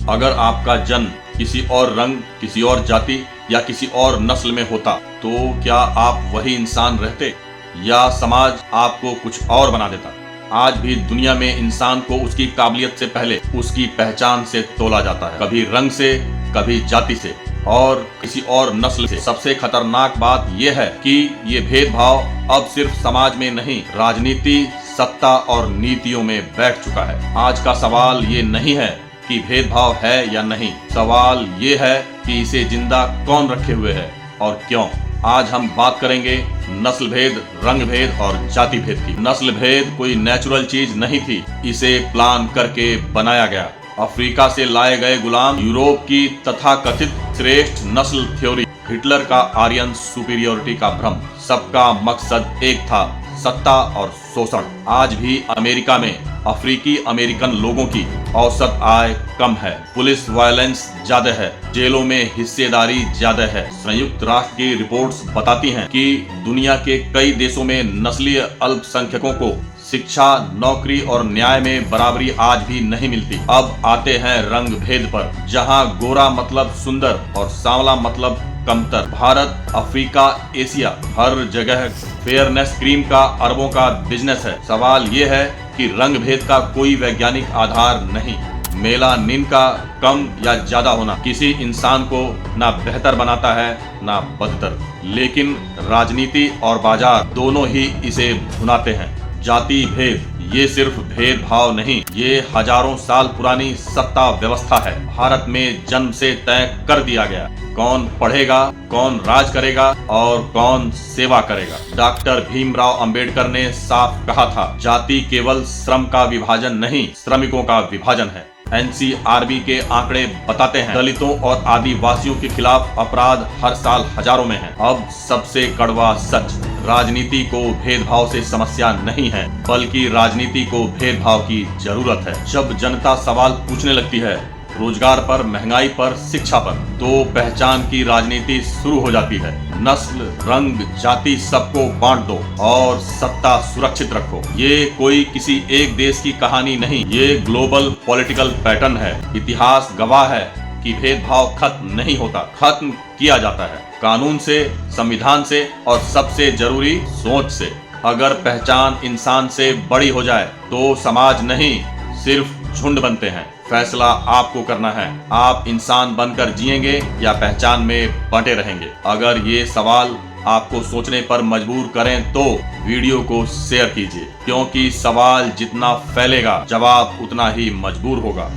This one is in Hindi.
अगर आपका जन्म किसी और रंग, किसी और जाति या किसी और नस्ल में होता तो क्या आप वही इंसान रहते या समाज आपको कुछ और बना देता? आज भी दुनिया में इंसान को उसकी काबिलियत से पहले उसकी पहचान से तोला जाता है, कभी रंग से, कभी जाति से और किसी और नस्ल से। सबसे खतरनाक बात यह है कि ये भेदभाव अब सिर्फ समाज में नहीं, राजनीति, सत्ता और नीतियों में बैठ चुका है। आज का सवाल ये नहीं है कि भेदभाव है या नहीं, सवाल ये है कि इसे जिंदा कौन रखे हुए है और क्यों। आज हम बात करेंगे नस्ल भेद, रंग भेद और जाति भेद की। नस्ल भेद कोई नेचुरल चीज नहीं थी, इसे प्लान करके बनाया गया। अफ्रीका से लाए गए गुलाम, यूरोप की तथाकथित श्रेष्ठ नस्ल थ्योरी, हिटलर का आर्यन सुपीरियोरिटी का भ्रम, सबका मकसद एक था, सत्ता और शोषण। आज भी अमेरिका में अफ्रीकी अमेरिकन लोगों की औसत आय कम है, पुलिस वायलेंस ज्यादा है, जेलों में हिस्सेदारी ज्यादा है। संयुक्त राष्ट्र की रिपोर्ट्स बताती हैं कि दुनिया के कई देशों में नस्लीय अल्पसंख्यकों को शिक्षा, नौकरी और न्याय में बराबरी आज भी नहीं मिलती। अब आते हैं रंग भेद पर, जहां गोरा मतलब सुंदर और सांवला मतलब कमतर। भारत, अफ्रीका, एशिया, हर जगह फेयरनेस क्रीम का अरबों का बिजनेस है। सवाल ये है कि रंग भेद का कोई वैज्ञानिक आधार नहीं। मेलानिन का कम या ज्यादा होना किसी इंसान को ना बेहतर बनाता है ना बदतर, लेकिन राजनीति और बाजार दोनों ही इसे भुनाते हैं। जाति भेद ये सिर्फ भेदभाव नहीं, ये हजारों साल पुरानी सत्ता व्यवस्था है। भारत में जन्म से तय कर दिया गया कौन पढ़ेगा, कौन राज करेगा और कौन सेवा करेगा। डॉक्टर भीमराव अंबेडकर ने साफ कहा था, जाति केवल श्रम का विभाजन नहीं, श्रमिकों का विभाजन है। एनसीआरबी के आंकड़े बताते हैं, दलितों और आदिवासियों के खिलाफ अपराध हर साल हजारों में हैं। अब सबसे कड़वा सच, राजनीति को भेदभाव से समस्या नहीं है, बल्कि राजनीति को भेदभाव की जरूरत है। जब जनता सवाल पूछने लगती है रोजगार पर, महंगाई पर, शिक्षा पर, तो पहचान की राजनीति शुरू हो जाती है। नस्ल, रंग, जाति सबको बांट दो और सत्ता सुरक्षित रखो। ये कोई किसी एक देश की कहानी नहीं, ये ग्लोबल पॉलिटिकल पैटर्न है। इतिहास गवाह है कि भेदभाव खत्म नहीं होता, खत्म किया जाता है कानून से, संविधान से और सबसे जरूरी सोच से। अगर पहचान इंसान से बड़ी हो जाए तो समाज नहीं, सिर्फ झुंड बनते हैं। फैसला आपको करना है, आप इंसान बनकर जिएंगे या पहचान में बंटे रहेंगे। अगर ये सवाल आपको सोचने पर मजबूर करें तो वीडियो को शेयर कीजिए, क्योंकि सवाल जितना फैलेगा जवाब उतना ही मजबूर होगा।